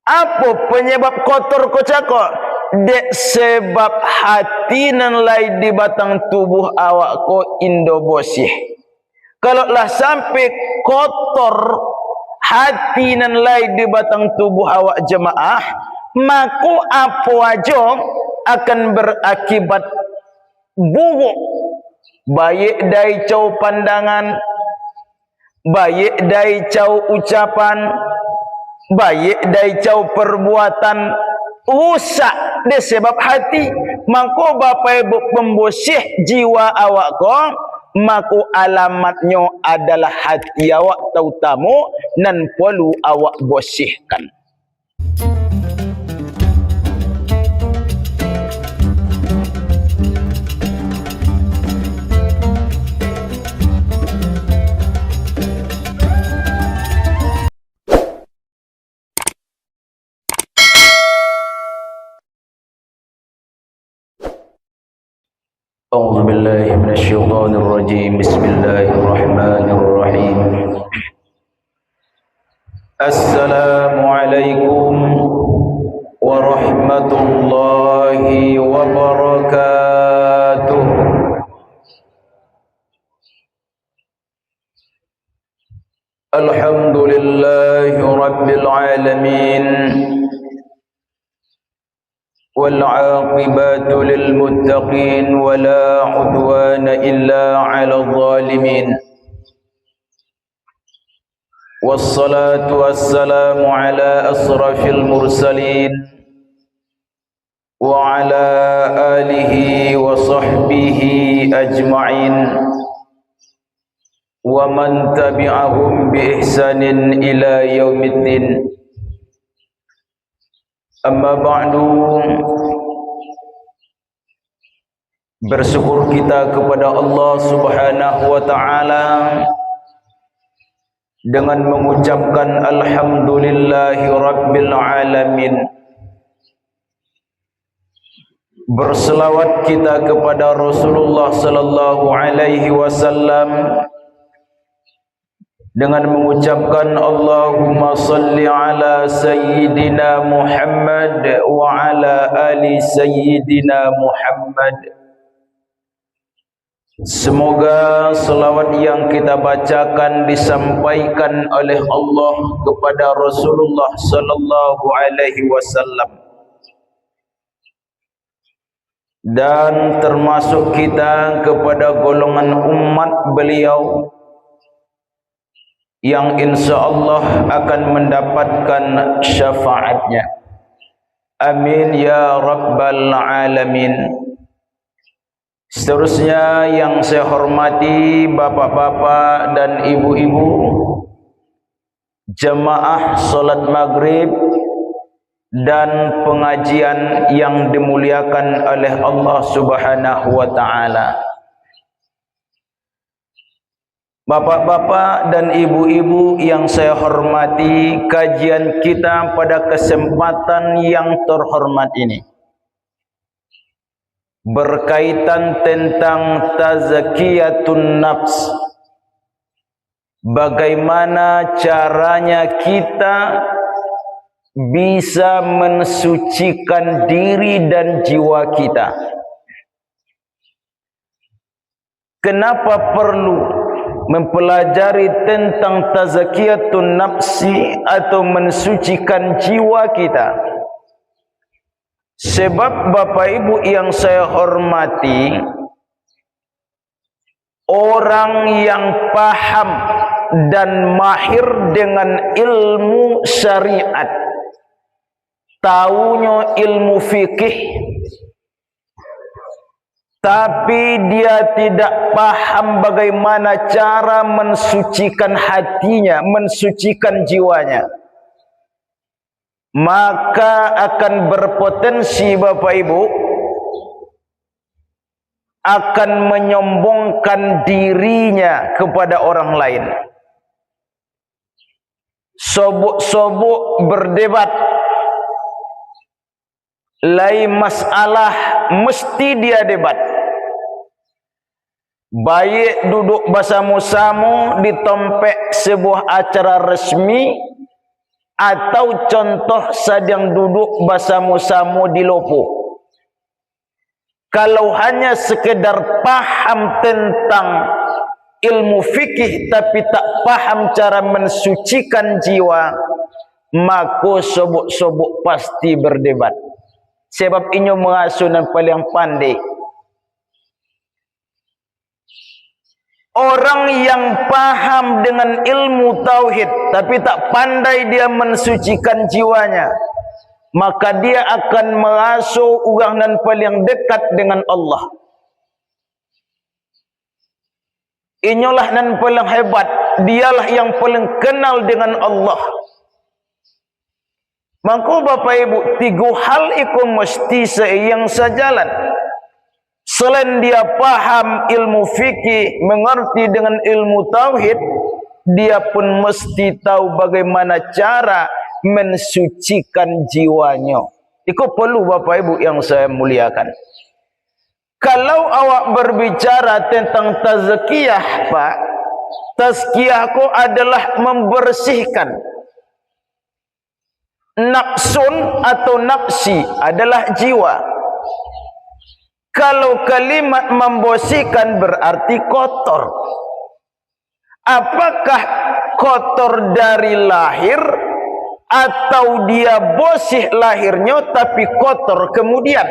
Apa penyebab kotor kocako? Dek sebab hati nan lai di batang tubuh awak ko indo bosih. Kalau lah sampai kotor hati nan lai di batang tubuh awak jemaah, maka apa aja akan berakibat buruk. Baik dari cau pandangan, baik dari cau ucapan, baik dari cau perbuatan, rusak disebab hati. Maka bapa ibu pembosih jiwa awak ko, maka alamatnya adalah hati awak terutama nan perlu awak bersihkan. أعوذ بالله من الشيطان الرجيم بسم الله الرحمن الرحيم السلام عليكم ورحمة الله وبركاته. الحمد لله رب العالمين والعاقبة للمتقين ولا عدوان إلا على الظالمين والصلاة والسلام على أشرف المرسلين وعلى آله وصحبه أجمعين ومن تبعهم بإحسان إلى يوم الدين. Amma ba'du, bersyukur kita kepada Allah Subhanahu wa ta'ala dengan mengucapkan alhamdulillahi rabbil alamin. Berselawat kita kepada Rasulullah sallallahu alaihi wasallam dengan mengucapkan Allahumma salli ala Sayyidina Muhammad wa ala ali Sayyidina Muhammad. Semoga selawat yang kita bacakan disampaikan oleh Allah kepada Rasulullah sallallahu alaihi wasallam dan termasuk kita kepada golongan umat beliau yang insya-Allah akan mendapatkan syafaatnya. Amin ya rabbal alamin. Seterusnya yang saya hormati bapak-bapak dan ibu-ibu jemaah salat maghrib dan pengajian yang dimuliakan oleh Allah Subhanahu wa ta'ala. Bapak-bapak dan ibu-ibu yang saya hormati, kajian kita pada kesempatan yang terhormat ini berkaitan tentang tazkiyatun nafs. Bagaimana caranya kita bisa mensucikan diri dan jiwa kita. Kenapa perlu mempelajari tentang tazkiyatun nafsi atau mensucikan jiwa kita? Sebab Bapak Ibu yang saya hormati, orang yang paham dan mahir dengan ilmu syariat, taunya ilmu fikih, tapi dia tidak paham bagaimana cara mensucikan hatinya, mensucikan jiwanya, maka akan berpotensi Bapak Ibu akan menyombongkan dirinya kepada orang lain. Sobuk-sobuk berdebat, lain masalah mesti dia debat. Baik duduk bersama-sama di tempat sebuah acara resmi atau contoh sedang duduk bersama-sama di lopo. Kalau hanya sekedar paham tentang ilmu fikih tapi tak paham cara mensucikan jiwa, maka sobok-sobok pasti berdebat. Sebab inyo mengasuh yang paling pandai. Orang yang paham dengan ilmu tauhid tapi tak pandai dia mensucikan jiwanya, maka dia akan mengasuh orang yang paling dekat dengan Allah. Inyolah yang paling hebat, dialah yang paling kenal dengan Allah. Maka Bapak Ibu, 3 hal itu mesti seiring sejalan. Selain dia paham ilmu fikih, mengerti dengan ilmu tauhid, dia pun mesti tahu bagaimana cara mensucikan jiwanya. Itu perlu Bapak Ibu yang saya muliakan. Kalau awak berbicara tentang tazkiyah, Pak, tazkiyah itu adalah membersihkan. Nafsun atau nafsi adalah jiwa. Kalau kalimat membersihkan berarti kotor. Apakah kotor dari lahir atau dia bersih lahirnya tapi kotor kemudian?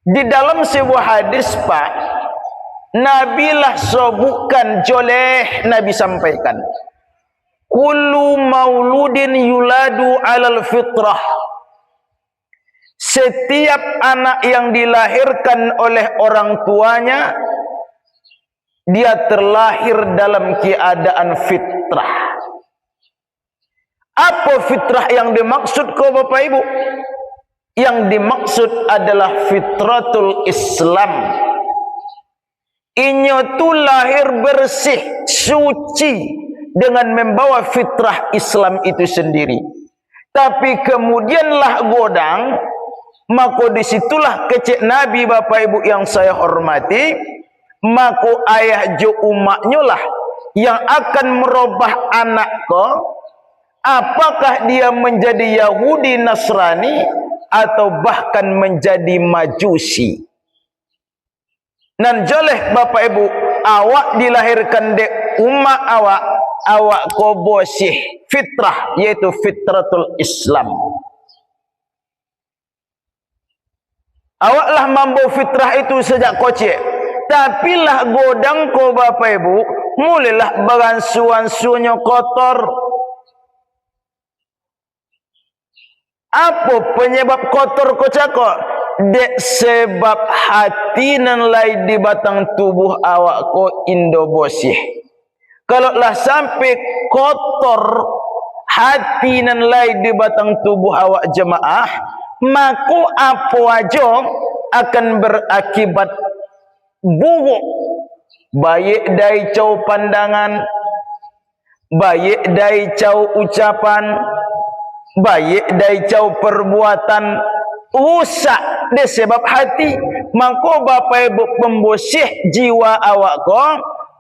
Di dalam sebuah hadis, Pak, Nabi lah sebutkan joleh, Nabi sampaikan, kullu mauludin yuladu alal fitrah. Setiap anak yang dilahirkan oleh orang tuanya, dia terlahir dalam keadaan fitrah. Apa fitrah yang dimaksud kau Bapak Ibu? Yang dimaksud adalah fitratul Islam. Inyo tu lahir bersih, suci, dengan membawa fitrah Islam itu sendiri. Tapi kemudianlah godang, maka disitulah kecik Nabi Bapak Ibu yang saya hormati, maka ayah jo umaknya lah yang akan merubah anak ko, apakah dia menjadi Yahudi Nasrani atau bahkan menjadi Majusi. Nan joleh Bapak Ibu, awak dilahirkan de umat awak ko bersih fitrah, yaitu fitratul Islam. Awaklah mampu fitrah itu sejak kecil. Tapi lah godang ko Bapak Ibu, mulailah beransu-ansunya kotor. Apa penyebab kotor ko cakok? Dek sebab hati nan lai di batang tubuh awak ko indo bersih. Kalau lah sampai kotor hati nan lai di batang tubuh awak jemaah, maka apa aja akan berakibat buruk, baik dari jauh pandangan, baik dari jauh ucapan, baik dari jauh perbuatan, rusak disebab hati. Maka Bapak Ibu pembersih jiwa awak ko,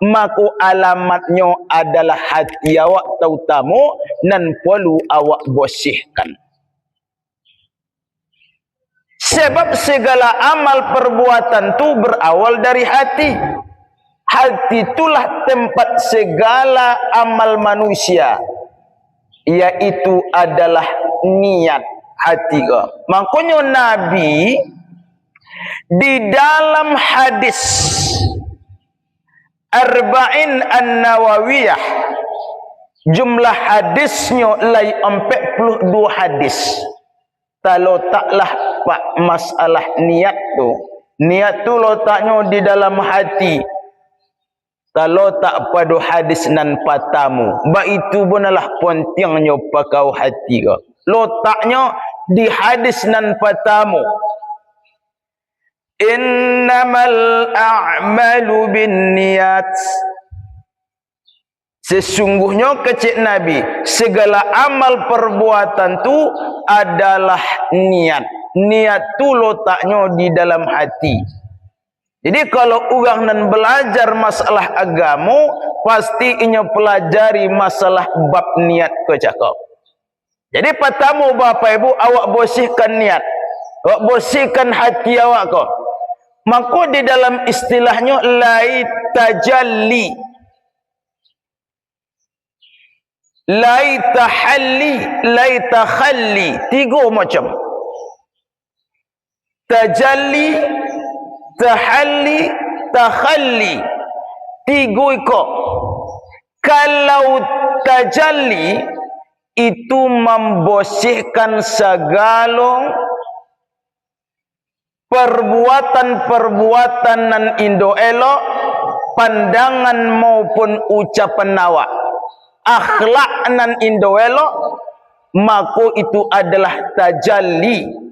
maka alamatnya adalah hati awak terutama nan perlu awak bersihkan. Sebab segala amal perbuatan tu berawal dari hati. Hati itulah tempat segala amal manusia, yaitu adalah niat hati. Makanya Nabi di dalam hadis Arba'in An-Nawawiyah, jumlah hadisnya lai 42 hadis. Kalau taklah Pak masalah niat tu. Niat tu letaknya di dalam hati. Kalau tak pada hadis nan patamu, ba itu benalah pentingnya pakau hati ko. Letaknya di hadis nan patamu. Innamal a'malu binniyat. Sesungguhnya kecik Nabi, segala amal perbuatan tu adalah niat. Niat tu letaknya di dalam hati. Jadi kalau orang nan belajar masalah agama, pasti inya pelajari masalah bab niat ke cakap. Jadi pertama Bapak Ibu, awak bersihkan niat. Awak bersihkan hati awak kau. Maka di dalam istilahnya lai tajalli, lai tahalli, lai takhalli, tiga macam. Tajalli, tahalli, takhalli, tiga ikut. Kalau tajalli itu membersihkan segala perbuatan-perbuatan nan indo elok, pandangan maupun ucapan awak, akhlak nan indo elok, maka itu adalah tajalli.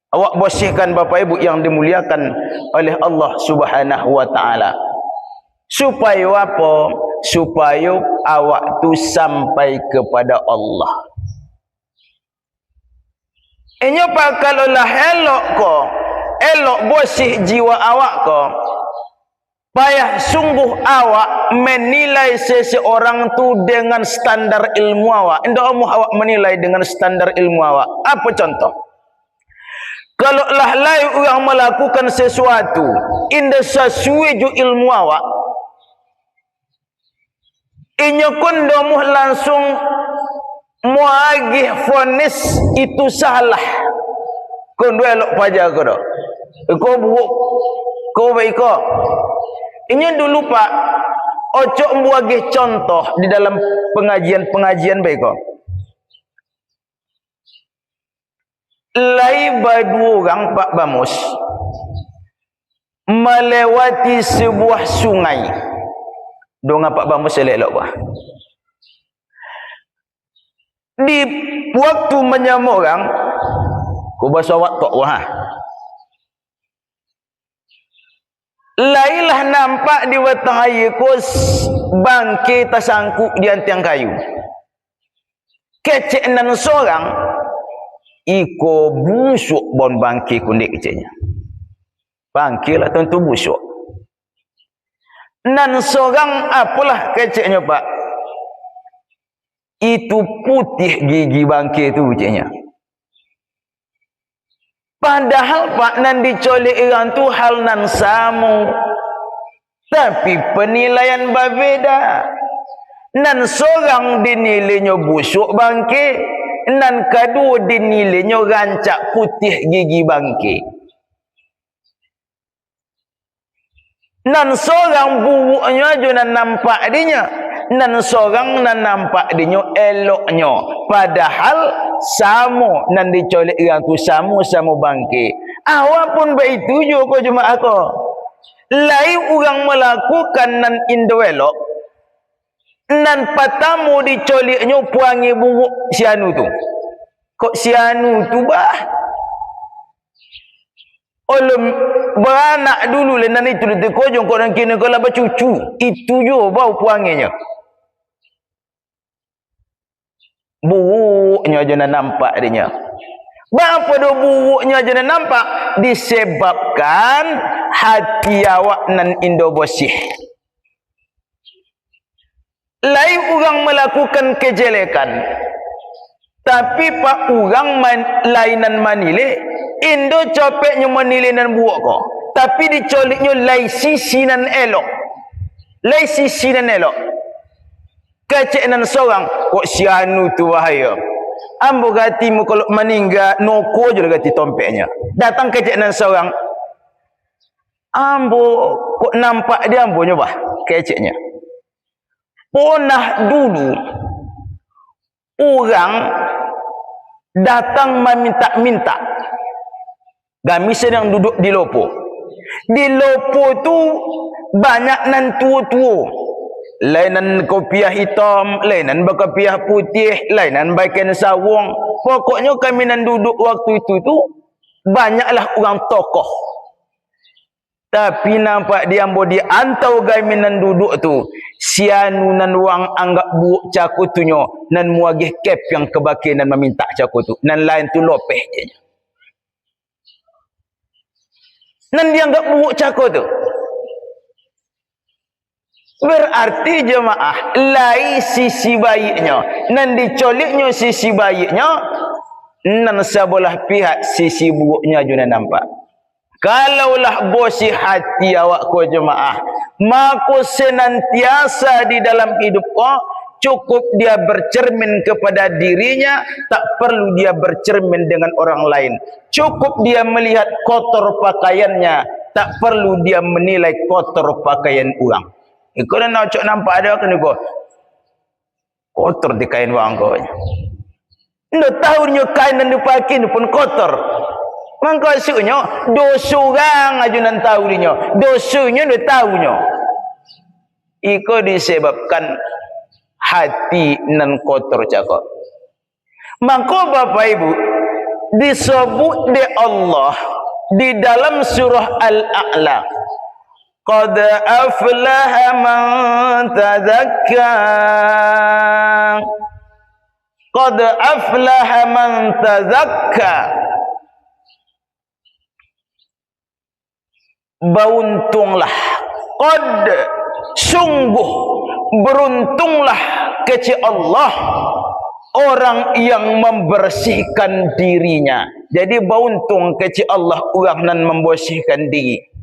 Awak bersihkan Bapak Ibu yang dimuliakan oleh Allah Subhanahu wa taala. Supaya apa? Supaya awak tu sampai kepada Allah. Ini pak kalau lah elok ko, elok bersih jiwa awak ko, payah sungguh awak menilai seseorang tu dengan standar ilmu awak. Indah awak menilai dengan standar ilmu awak. Apa contoh? Kalau lah lain orang melakukan sesuatu, indah sesuai ju ilmu awak, inya kondomuh langsung muagih fonis itu salah. Kau dua elok paja kau dah. Kau buruk, kau baik kau. Inya dulu pak, ocok muagih contoh di dalam pengajian baik kau. Lai berdua orang Pak Bamus melewati sebuah sungai. Donga Pak Bamus elok bah. Di waktu menyamuk orang, ku bahasa awak tok wah. Lailah nampak di watang air kus bangke tersangkut di antiang kayu. Kecek nan seorang iko busuk bon bangke kundik keceknya. Bangke lah tentu busuk. Nan seorang apalah keceknya pak? Itu putih gigi bangke itu keceknya. Padahal pak nan dicolek orang tu hal nan sama. Tapi penilaian berbeza. Nan seorang dinilainya busuk bangke, nan kedua dinilainya rancak putih gigi bangke. Nan seorang buruknya je nan nampak dinya, nan seorang nan nampak dinya eloknya. Padahal sama nan dicolek orang tu sama-sama bangke. Awak pun begitu je kau jemaah kau. Lain orang melakukan nan indo elok, nan pertama dicoleknya puangi buruk sianu tu. Kok sianu tu bah? Oleh beranak dulu le nan itu di kojong kau dan kini kau laba cucu. Itu je bau puanginya. Buruknya je nak nampak dia. Berapa dah buruknya je nak nampak? Disebabkan hati awak nan indo bersih. Lain orang melakukan kejelekan, tapi pak orang lainan manile, indo copeknya manile nan buat kau, tapi dicoliknya lai sisi nan elok, lai sisi nan elok. Kecek nan seorang, kok sianu tu bahaya. Ambo gatimu kalau meninggal noko je gati tompeknya. Datang kecek nan seorang, ambo kok nampak dia ambo nyobah keceknya. Pernah dulu orang datang meminta-minta. Gamisan yang duduk di lopo. Di lopo tu banyak nan tua-tua. Lainan kopiah hitam, lainan berkopiah putih, lainan baikan sawung. Pokoknya kami nan duduk waktu itu tu banyaklah orang tokoh. Tapi nampak dia ambo di antau gaminan duduk tu, sianu nan wang anggap buuk cakutunya, nan muagih kep yang kebaki nan meminta cakutu, nan lain tu lopeh je. Nan dia enggak buruk cako tu. Berarti jemaah lai sisi baiknya, nan dicoliknya sisi baiknya, nan sebelah pihak sisi buruknya juga nampak. Kalaulah bersih hati awak ko jemaah, maka senantiasa di dalam hidup kau cukup dia bercermin kepada dirinya, tak perlu dia bercermin dengan orang lain. Cukup dia melihat kotor pakaiannya, tak perlu dia menilai kotor pakaian orang. Kau dah nak nampak ada kan kau kotor di kain wang kau. Ndak tahu nyo kain yang dipakai pun kotor. Mangko asuknya dosa orang aja nan tahu dinyo. Dosanya ndak tahu nyo. Iko disebabkan hati nan kotor cakap. Mangko Bapak Ibu disebut di Allah di dalam surah Al-A'la. Qad aflaha man tazakka. Qad aflaha man tazakka. Beruntunglah. Qad sungguh beruntunglah kecil Allah orang yang membersihkan dirinya. Jadi beruntung kecil Allah orang nan membersihkan diri.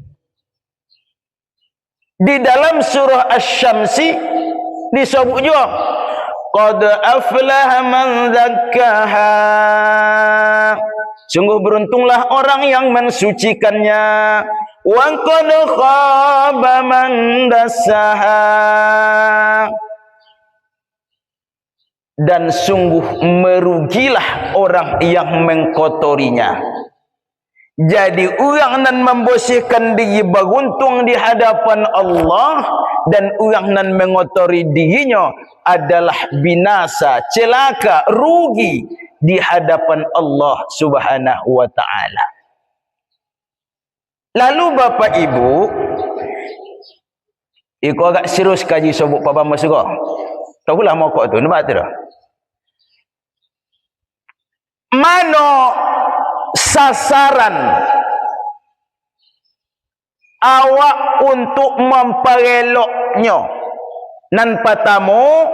Di dalam surah Asy-Syamsi disebut juga qad aflaha man zakkaha. Sungguh beruntunglah orang yang mensucikannya. Wa qad khaba man dassaha. Dan sungguh merugilah orang yang mengkotorinya. Jadi orang nan membersihkan diri beruntung di hadapan Allah, dan orang nan mengotori dirinya adalah binasa, celaka, rugi di hadapan Allah Subhanahu wa taala. Lalu Bapak Ibu, ikut agak serius kaji sobuk Pak Bama Surah. Tahulah mokok tu, nampak tu dah. Mana sasaran awak untuk mempereloknya? Nan pertama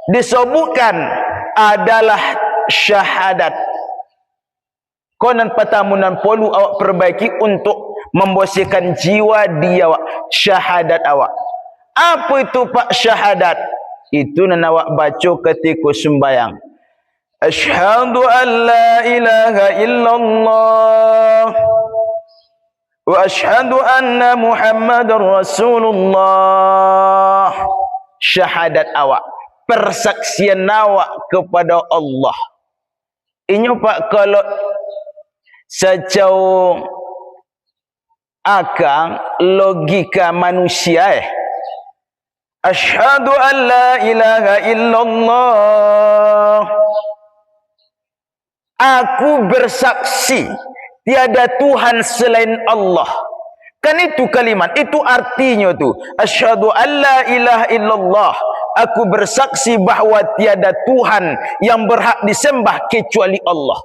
disebutkan adalah syahadat. Konan pertama nan perlu awak perbaiki untuk membersihkan jiwa dia awak, syahadat awak. Apa itu Pak syahadat? Itu nan awak baca ketika sembahyang. Asyhadu an la ilaha illallah wa asyhadu anna Muhammadar Rasulullah. Syahadat awak, persaksian awak kepada Allah. Ini Pak kalau sejauh akal logika manusia asyhadu an la ilaha illallah. Aku bersaksi tiada Tuhan selain Allah. Kan itu kalimat, itu artinya tu. Asyhadu an la ilaha illallah. Aku bersaksi bahawa tiada Tuhan yang berhak disembah kecuali Allah.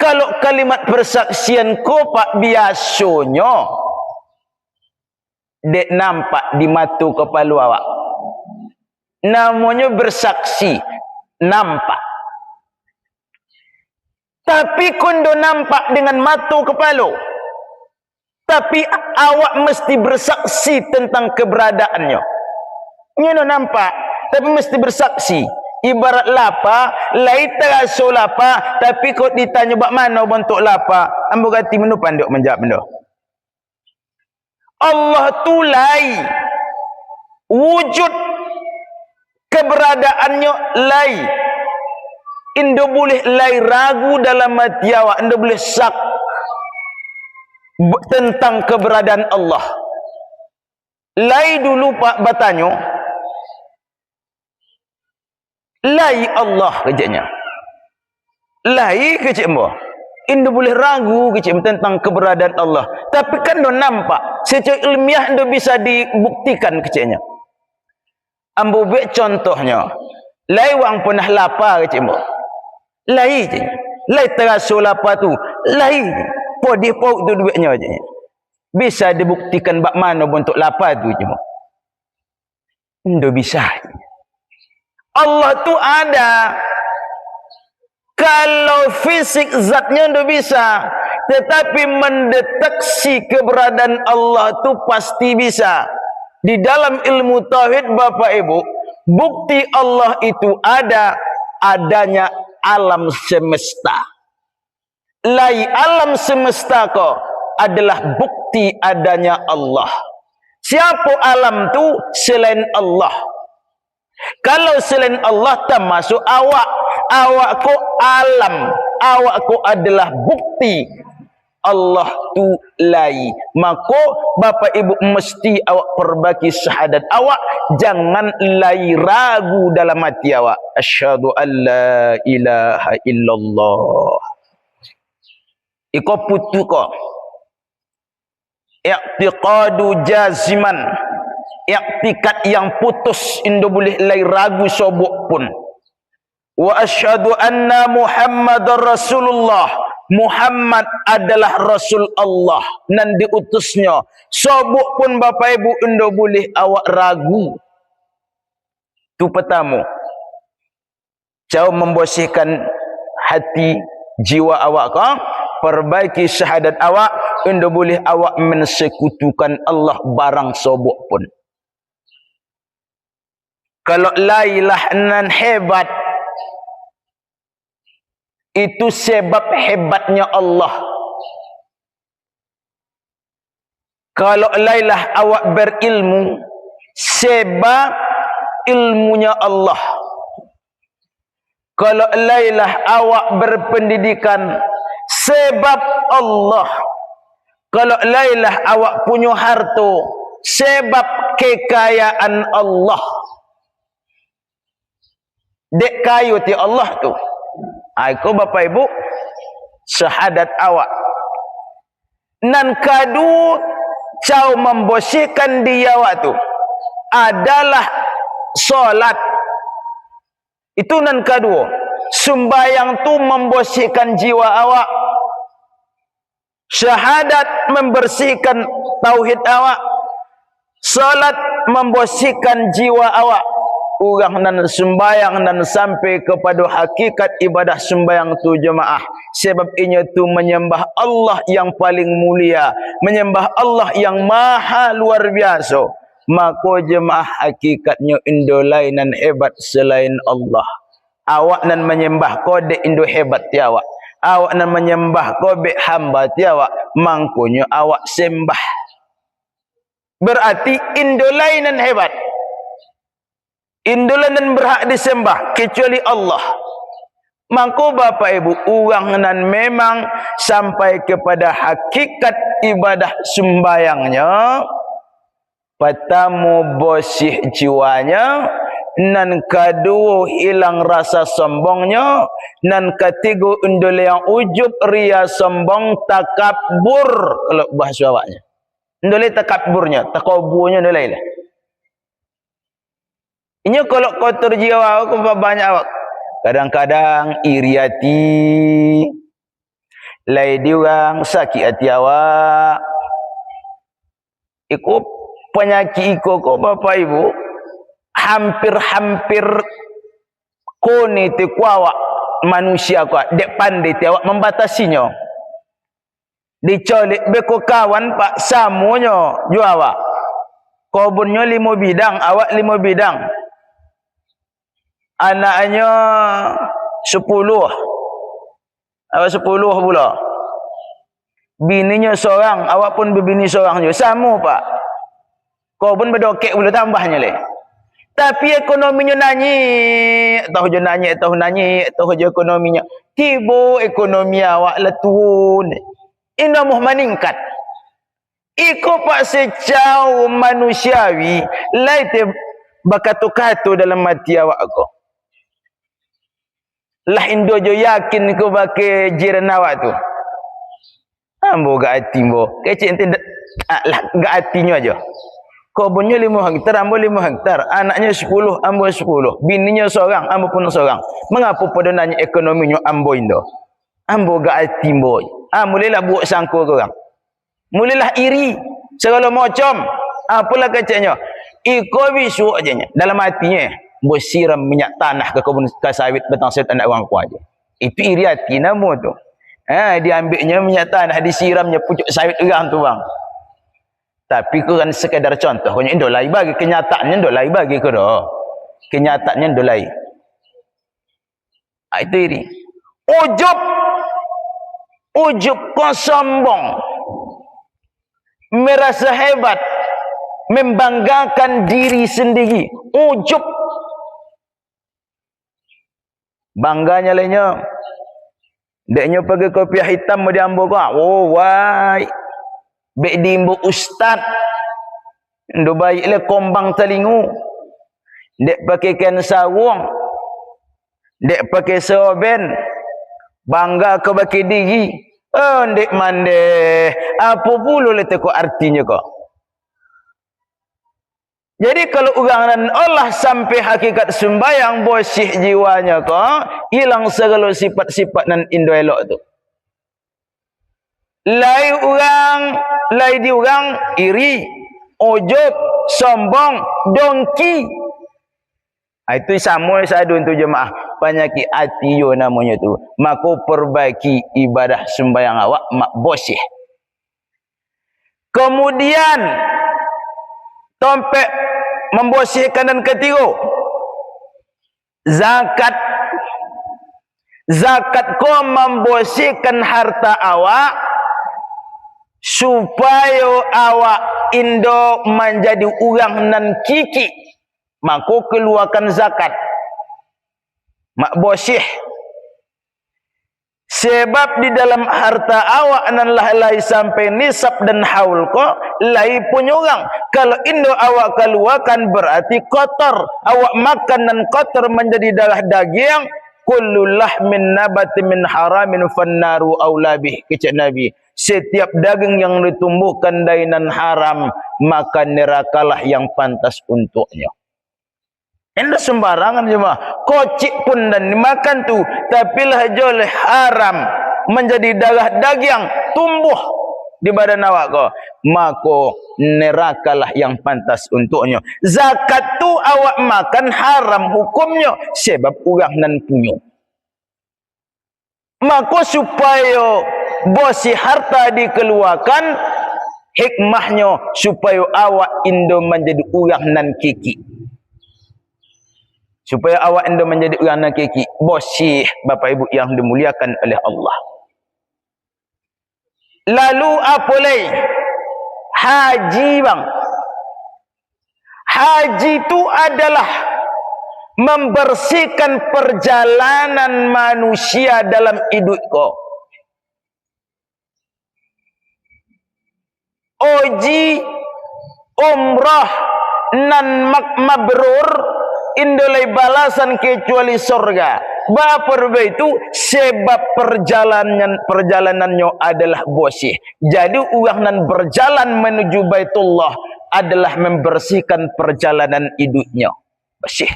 Kalau kalimat persaksian ko Pak biasanya dek nampak di mata kepala awak. Namanya bersaksi, nampak. Tapi kondo nampak dengan mata kepala. Tapi awak mesti bersaksi tentang keberadaannya. Nyono nampak, tapi mesti bersaksi. Ibarat lapa, lai terasa lapa, tapi kau ditanya bak mana bentuk lapa, ambo kati menupan dok menjawab benda. Allah tu lai. Wujud keberadaannya lai. Indo boleh lai ragu dalam hati awak, indo boleh syak tentang keberadaan Allah. Lai dulu Pak bertanya, lai Allah kejadiannya. Lai kecik mbah. Indo boleh ragu kecik tentang keberadaan Allah. Tapi kan do nampak, secara ilmiah indo bisa dibuktikan keciknya. Ambo bek contohnya, lai wang pernah lapar kecik mbah. Lai je. Lai terasa lapar tu. Lai je. po dia pauk tu duitnya je. Bisa dibuktikan bak mana bentuk lapar tu cuma. Ndak bisa. Allah tu ada. Kalau fisik zatnya ndak bisa, tetapi mendeteksi keberadaan Allah tu pasti bisa. Di dalam ilmu tauhid Bapak Ibu, bukti Allah itu ada, adanya alam semesta. Lai alam semesta ko adalah bukti adanya Allah. Siapa alam tu selain Allah? Kalau selain Allah termasuk awak. Awak ko alam. Awak ko adalah bukti Allah tu lai. Maka Bapak Ibu mesti awak perbagi syahadat awak. Jangan lai ragu dalam hati awak. Asyhadu an la ilaha illallah. Iko putu ko. I'tiqadu jaziman. I'tiqad yang putus. Indo boleh lai ragu sobok pun. Wa asyhadu anna Muhammadar Rasulullah. Muhammad adalah Rasul Allah dan diutusnya. Sobok pun Bapak Ibu endo boleh awak ragu. Tu pertama. Jauh membersihkan hati jiwa awak kau. Perbaiki syahadat awak. Endo boleh awak mensekutukan Allah barang sobok pun. Kalau la ilaha nan hebat. Itu sebab hebatnya Allah. Kalau lailah awak berilmu, sebab ilmunya Allah. Kalau lailah awak berpendidikan, sebab Allah. Kalau lailah awak punya harta, sebab kekayaan Allah. Dek kayu ti Allah tu. Aku Bapak Ibu syahadat awak. Nan kadu cau membersihkan dia awak tu adalah solat. Itu nan kedua. Sembayang tu membersihkan jiwa awak. Syahadat membersihkan tauhid awak. Solat membersihkan jiwa awak. Orang dan sembayang dan sampai kepada hakikat ibadah sembayang tu jemaah. Sebab ini tu menyembah Allah yang paling mulia. Menyembah Allah yang maha luar biasa. Maka jemaah hakikatnya indo lain dan hebat selain Allah. Awak nan menyembah kode indo hebat ti awak. Awak nan menyembah kode hamba ti awak. Mangkunya awak sembah. Berarti indo lain dan hebat. Indulan dan berhak disembah kecuali Allah. Maka Bapak Ibu orang nan memang sampai kepada hakikat ibadah sembayangnya. Pertama bersih jiwanya. Nan kedua hilang rasa sombongnya. Nan ketiga undul yang ujub ria sombong takabur. Kalau bahasa awaknya. Undul takaburnya. Takaburnya undul lah. Ini kalau kotor jiwa aku banyak awak. Kadang-kadang iri hati. Lai diorang sakit hati awak. Ikut penyakit ikut Bapak Ibu. Hampir-hampir koni ti awak manusia ku dek pandai ti awak membatasinya. Dicolik beko kawan pak samunya ju awak. Kobunnya 5 bidang, awak 5 bidang. Anaknya 10. Awak 10 pula. Bininya seorang, awak pun berbini seorang juga. Sama pak. Kau pun berdokek pula tambahnya leh. Tapi ekonominya nanyik. Tahu je nanyik. Tahu je ekonominya. Tiba ekonomi awak lah turun. Indah muh meningkat. Iko pak sejauh manusiawi. Lai bakatu-katu dalam mati awak aku. Lah indo jo yakin ko bake jiran awak tu. Ambo gak hati mbo. Kecik ente lah gak hatinya aja. Kebunnya 5 hektar, ambo 5 hektar. Anaknya 10, ambo 10. Bininya seorang, ambo pun seorang. Mengapa pada nanya ekonominya ambo indo? Ambo gak hati mbo. Mulalah buat sangka korang. Mulalah iri segala macam. Apalah kacanya? Iko bisu aja nya. Dalam hatinya bersiram minyak tanah ke kebun sawit batang sawit anak orang kuat aja. Itu iri hati nama tu. Diambilnya minyak tanah, disiramnya pucuk sawit orang tu bang. Tapi korang sekadar contoh. Korang indok lai bagi kenyataannya indok lai bagi ke dah. Kenyataannya indok lai. Itu iri. Ujub kau sombong. Merasa hebat. Membanggakan diri sendiri. Ujub. Bangganya lainnya. Deknya pergi kopiah hitam mau diambil kau. Oh, wai. Bek diimbu ustaz. Ndo baiklah kombang telingu. Dek pakai kain sawung. Dek pakai sorben. Bangga kau bagi diri. Dek mande. Apa pula letak kau artinya kau? Jadi kalau orang dan Allah sampai hakikat sembayang bersih jiwanya kau, hilang segala sifat-sifat nan indo elok tu. Lai di orang iri, ujub, sombong, dongki. Itu sama sadu untuk jemaah penyakit hati yo namanya tu. Maka perbaiki ibadah sembayang awak mak bersih. Kemudian tompek membersihkan dan ketiga zakat kau membersihkan harta awak supaya awak indo menjadi orang nan kiki, maka keluarkan zakat mak bersih. Sebab di dalam harta awak nan lai sampai nisab dan haul ko lai punya orang. Kalau indo awak keluarkan berarti kotor. Awak makan dan kotor menjadi darah daging. Kullu lahmin nabati min haramin fannaru aulabih. Kecik Nabi. Setiap daging yang ditumbuhkan dari nan haram, maka nerakalah yang pantas untuknya. Ini sembarangan jemaah. Kocik pun dan dimakan tu, tapi lah joleh haram menjadi darah daging tumbuh di badan awak kau, maka nerakalah yang pantas untuknya. Zakat tu awak makan haram hukumnya sebab orang nan punya. Maka supaya bosi harta dikeluarkan, hikmahnya supaya awak indo menjadi orang nan kiki. Supaya awak anda menjadi orang yang kiki, bersih, Bapak Ibu yang dimuliakan oleh Allah. Lalu apa lagi? Haji bang. Haji itu adalah membersihkan perjalanan manusia dalam hidup kau. Oji, umrah, nan mabrur, indolai balasan kecuali surga. Bapa itu sebab perjalanannya adalah bersih. Jadi orang nan berjalan menuju Baitullah adalah membersihkan perjalanan hidupnya. Bersih.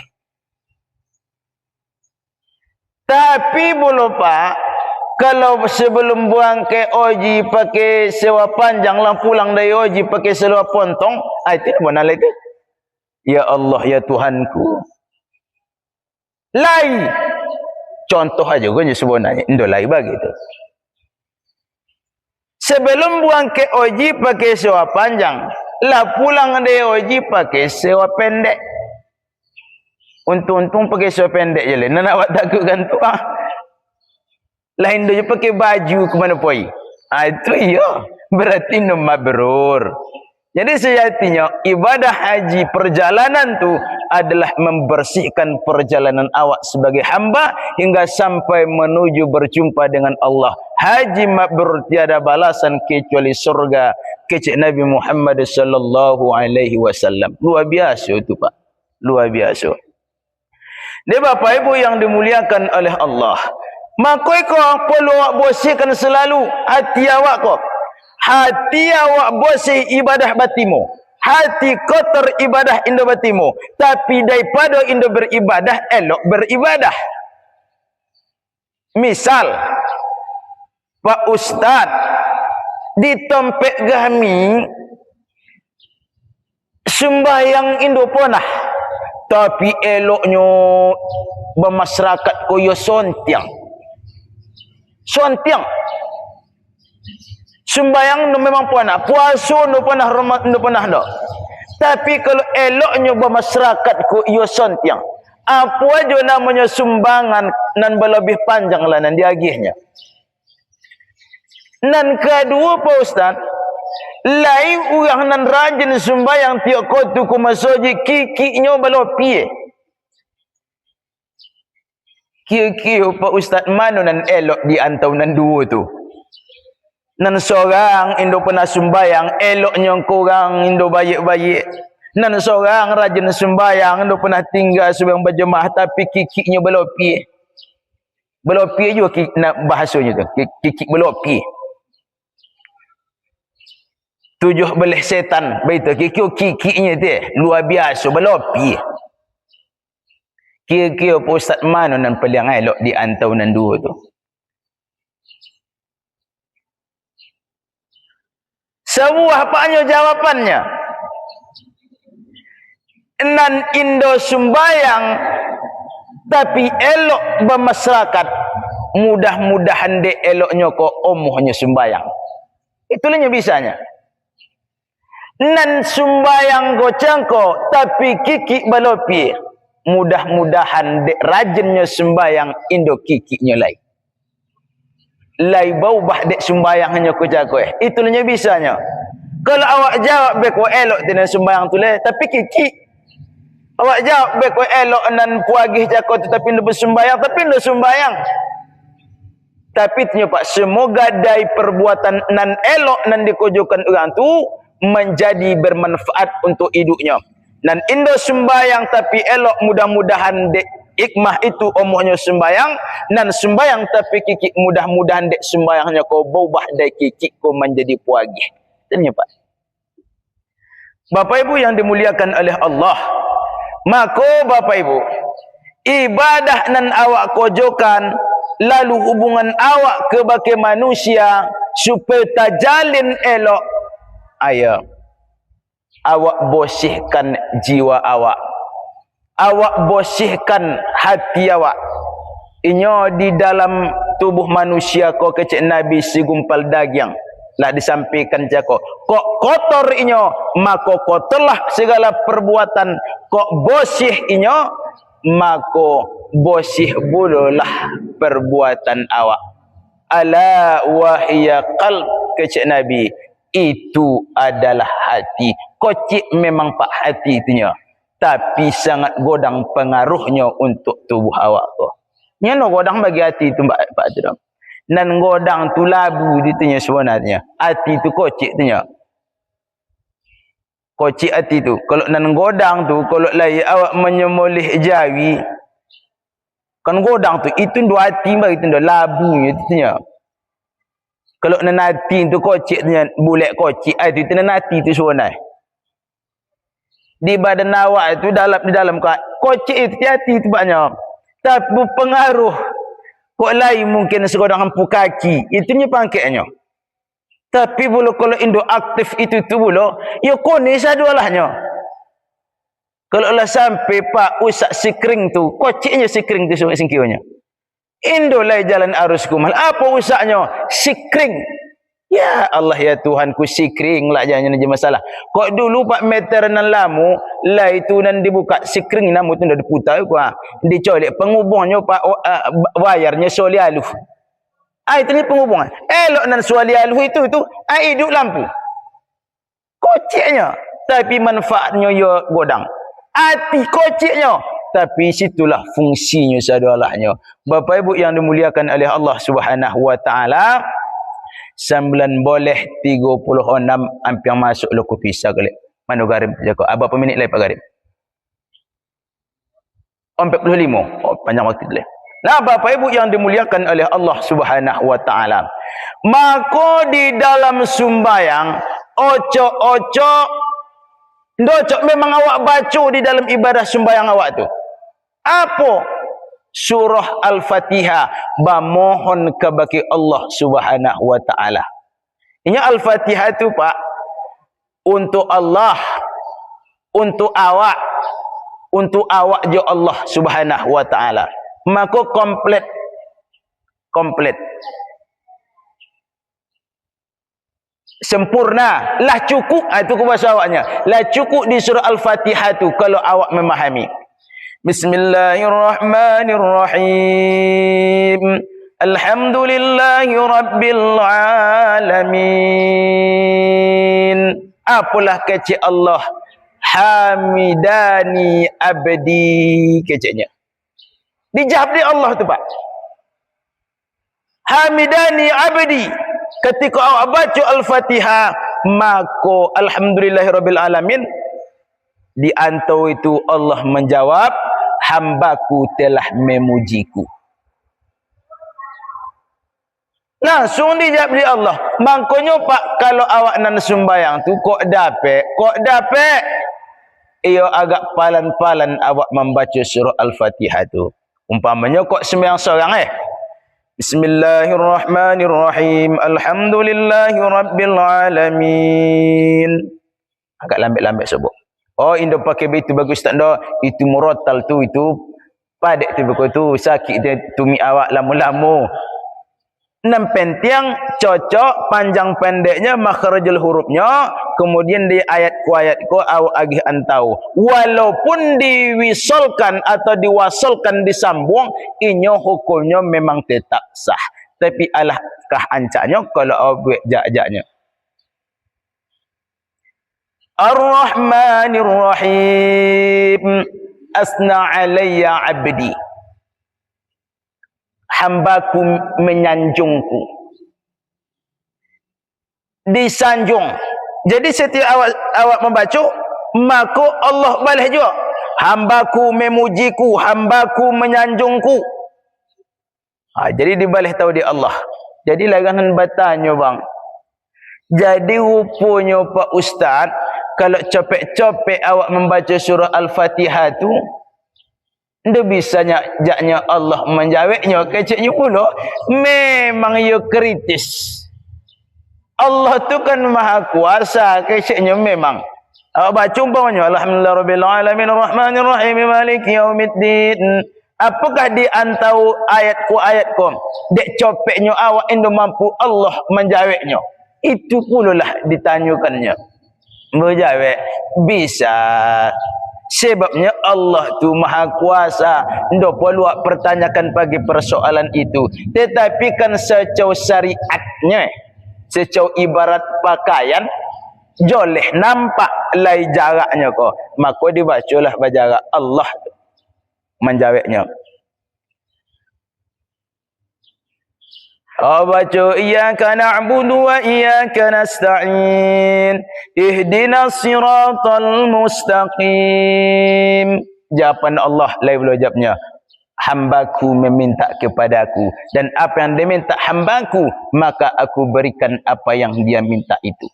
Tapi belum Pak, kalau sebelum buang ke Oji pakai sewa panjang lah pulang dari Oji pakai sewa pontong, itu mana lagi? Ya Allah, ya Tuhanku. Lai. Contoh aja gue sebenarnya. Indo lai begitu. Sebelum buang ke Oji pakai sewa panjang. Lah pulang dari Oji pakai sewa pendek. Untung-untung pakai sewa pendek je lah. Nak awak takutkan tu ah. Lain dia pakai baju ke mana poi. Itu iya. Berarti no mabrur. Jadi sejatinya ibadah haji perjalanan tu adalah membersihkan perjalanan awak sebagai hamba hingga sampai menuju berjumpa dengan Allah. Haji mabrur tiada balasan kecuali surga. Kecik Nabi Muhammad sallallahu alaihi wasallam. Luar biasa itu Pak. Luar biasa. Dia Bapak Ibu yang dimuliakan oleh Allah. Maka kau perlu awak bersihkan selalu hati awak kau. Hati awak bersih ibadah batimu. Hati kotor ibadah indo batimu. Tapi daripada indo beribadah, elok beribadah. Misal, Pak Ustaz, di tempat kami sembahyang Indo punah, tapi eloknya bermasyarakat koyo sontiang. Sembahyang no memang punah, puasa no punah, Ramadan no punah dah. Tapi kalau eloknya bermasyarakat koyo sontiang, apa aja namanya sumbangan nan berlebih panjang lah nan diagihnya. Nan kedua Pak Ustaz, lain orang nan rajin sembahyang tiap kotu ku masjid kikiknya balopi. Kira-kira Pak Ustaz mana nan elok di antau nan dua tu? Nan seorang Indo pernah sembahyang eloknya korang Indo baik-baik. Nan seorang rajin sembahyang Indo pernah tinggal sembahyang berjemaah tapi kikiknya balopi. Balopi juga nak bahasanya tu. Kikik balopi. 17 setan begitu kikiknya tu luar biasa berlopi. Kira-kira Pak Ustaz mana nan paling elok di antau nan dua tu? Semua apanya jawapannya? Nan Indo sembayang tapi elok bermasyarakat, mudah-mudahan de eloknya ko omohnya sembayang. Itulah bisanya. Nan sumbayang gocangko tapi kiki balopi, mudah-mudahan dek rajinnya sembayang Indo kikiknya lai bau bah dek sembayangnya kocako itulah bisanya. Kalau awak jawab beko elok dengan sembayang tu tapi kiki awak jawab beko elok nan puagih jako tapi ndo bersembayang tapi ndo sembayang. Tapi tanya Pak, semoga dari perbuatan nan elok nan dikojokan orang tu menjadi bermanfaat untuk hidupnya. Dan Indo sembayang tapi elok, mudah-mudahan dek hikmah itu omohnya sembayang, dan sembayang tapi kikik mudah-mudahan dek sembayangnya kau berubah dari kikik kau menjadi puagih. Tanya Pak. Bapak Ibu yang dimuliakan oleh Allah, maka Bapak Ibu, ibadah nan awak kojokan lalu hubungan awak kebagai manusia supaya tajalin elok, ayo awak bersihkan jiwa awak bersihkan hati awak. Inyo di dalam tubuh manusia kau kecik Nabi segumpal daging lah disampaikan jako kok kotor inyo maka kotorlah segala perbuatan, kok bersih inyo maka bersih bululah perbuatan awak. Ala wahya qalb kecik Nabi, itu adalah hati. Kocik memang Pak hati itunya, tapi sangat godang pengaruhnya untuk tubuh awak tu. Nyano godang bagi hati tu Pak tu. Nan godang tu labu ditunya sebenarnya. Hati tu kocik tunya. Kocik hati tu. Kalau nan godang tu, kalau lai awak menyembelih jawi, kan godang tu itu dua hati bagi tu labunya itunya. Kalau nanati tu kocik tu bulek kocik itu nanati tu sebenarnya. Di badan awak itu di dalam kocik itu hati tu banyak. Tapi berpengaruh. Kok lain mungkin segodang hampu kaki, itunya pangketnya. Tapi kalau Indo aktif itu bulu, ya koni sadualahnya. Kalau lah sampai Pak usak sikring tu, kociknya sikring tu singkirnya. Indo lai jalan arus kumal. Apa usahnya? Sikring. Ya Allah ya Tuhanku, sikring lah jangan jadi masalah. Kok dulu Pak meter nan lamu, lah itu nan dibuka sikring namu tu dah diputar kuah. Dicolek penghubungnya Pak wayarnya soli aluh. Itu ni penghubungan. Elok nan soli aluh itu hidup lampu. Kociknya, tapi manfaatnya ya godang. Hati kociknya, tapi situlah fungsinya sadalahnya. Bapak Ibu yang dimuliakan oleh Allah Subhanahu wa taala, 9 boleh 36 hampir masuk loku pisah kali. Mana garim jaga? Apa minit lagi Pak Garim? 45. Oh, panjang waktu boleh. Nah, Bapak Ibu yang dimuliakan oleh Allah Subhanahu wa taala, maka di dalam sembahyang oco ndocok memang awak baca di dalam ibadah sembahyang awak tu. Apa? surah Al-Fatihah bamohon kepada Allah Subhanahu wa taala. Ini Al-Fatihah tu Pak untuk Allah, untuk awak je Allah Subhanahu wa taala. Maka komplit. Sempurna, lah cukup. Itu bahasa awaknya. Lah cukup di surah Al-Fatihah tu kalau awak memahami. Bismillahirrahmanirrahim. Alhamdulillahi rabbil alamin. Apalah kecil Allah. Hamidani abdi kecilnya. Dijawab di Allah tu Pak. Hamidani abdi. Ketika awak baca Al-Fatihah, maka alhamdulillahirabbil alamin, di antau itu Allah menjawab, hambaku telah memujiku. Langsung dijawab di Allah. Makanya Pak, kalau awak nan sembayang tu kok dapat. Ia agak palan-palan awak membaca surah Al-Fatihah tu. Umpamanya kok sembahyang seorang Bismillahirrahmanirrahim. Alhamdulillahi rabbil alamin. Agak lambat-lambat sebut. Oh, Indo pakai begitu bagus tak dah? Itu murattal tu, itu padat tu buku tu. Sakit dia tumi awak lama-lama. Enam penting cocok panjang pendeknya makhrajul hurufnya, kemudian di ayat ku awak agih antau. Walaupun diwisolkan atau diwasolkan disambung, inyo hukumnya memang tetap sah. Tapi alahkah ancaknya kalau awak buat jak-jaknya. Ar-Rahmanir-Rahim. Asna alayya abdi. Hambaku menyanjungku. Disanjung. Jadi setiap awak membaca, maka Allah balas juga. Hambaku memujiku, hambaku menyanjungku. Jadi dibalas tahu di Allah. Jadi lagangan batanya bang. Jadi rupanya Pak Ustaz, kalau copek-copek awak membaca surah Al-Fatihah tu, ndak bisanya jaknya Allah menjawabnya keceknya pula. Memang ia kritis. Allah tu kan maha kuasa, keceknya memang. Awak baca umpamanya alhamdulillahirabbil alamin arrahmanirrahim maliki yaumiddin. Apakah di antau ayat-ku dek copeknya awak endo mampu Allah menjawabnya? Itu pula lah ditanyakannya. Menjawab bisa. Sebabnya Allah tu maha kuasa. Ndak perlu pertanyakan bagi persoalan itu. Tetapi kan secara syariatnya, secara ibarat pakaian, joleh nampak lai jaraknya kok. Maka dibacalah berjarak Allah tu menjawabnya. Baca iyyaka na'budu wa iyyaka nasta'in ihdinas siratal mustaqim. Jawapan Allah lain pula jawabnya, hambaku meminta kepadaku, dan apa yang dia minta hambaku, maka aku berikan apa yang dia minta itu.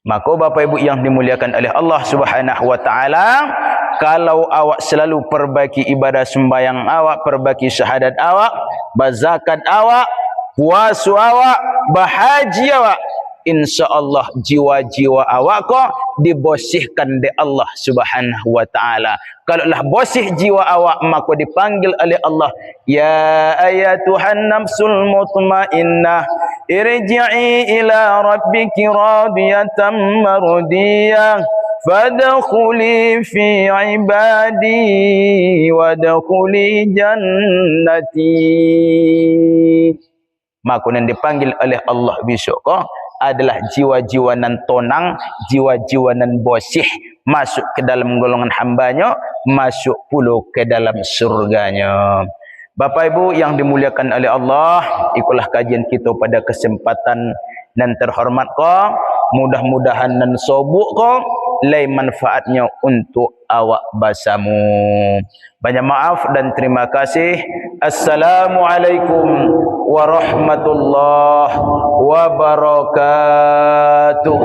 Maka Bapak Ibu yang dimuliakan oleh Allah Subhanahu wa taala, kalau awak selalu perbaiki ibadah sembahyang awak, perbaiki syahadat awak, bazakat awak, puasa awak, bahagia awak, insyaallah jiwa-jiwa awak kok dibosihkan di Allah Subhanahu wa taala. Kalaulah bosih jiwa awak, maka dipanggil oleh Allah, ya ayatuhan nafsul mutmainnah irji'i ila rabbiki radiyatan mardiyah fadkhuli fi ibadi wadkhuli jannati. Maka yang dipanggil oleh Allah besok adalah jiwa-jiwa nan tonang, jiwa-jiwa nan bosih, masuk ke dalam golongan hambanya, masuk pula ke dalam surganya. Bapak Ibu yang dimuliakan oleh Allah, ikulah kajian kita pada kesempatan nan terhormat ko. Mudah-mudahan nan sobuk ko, lai manfaatnya untuk awak basamu. Banyak maaf dan terima kasih. Assalamualaikum warahmatullahi wabarakatuh.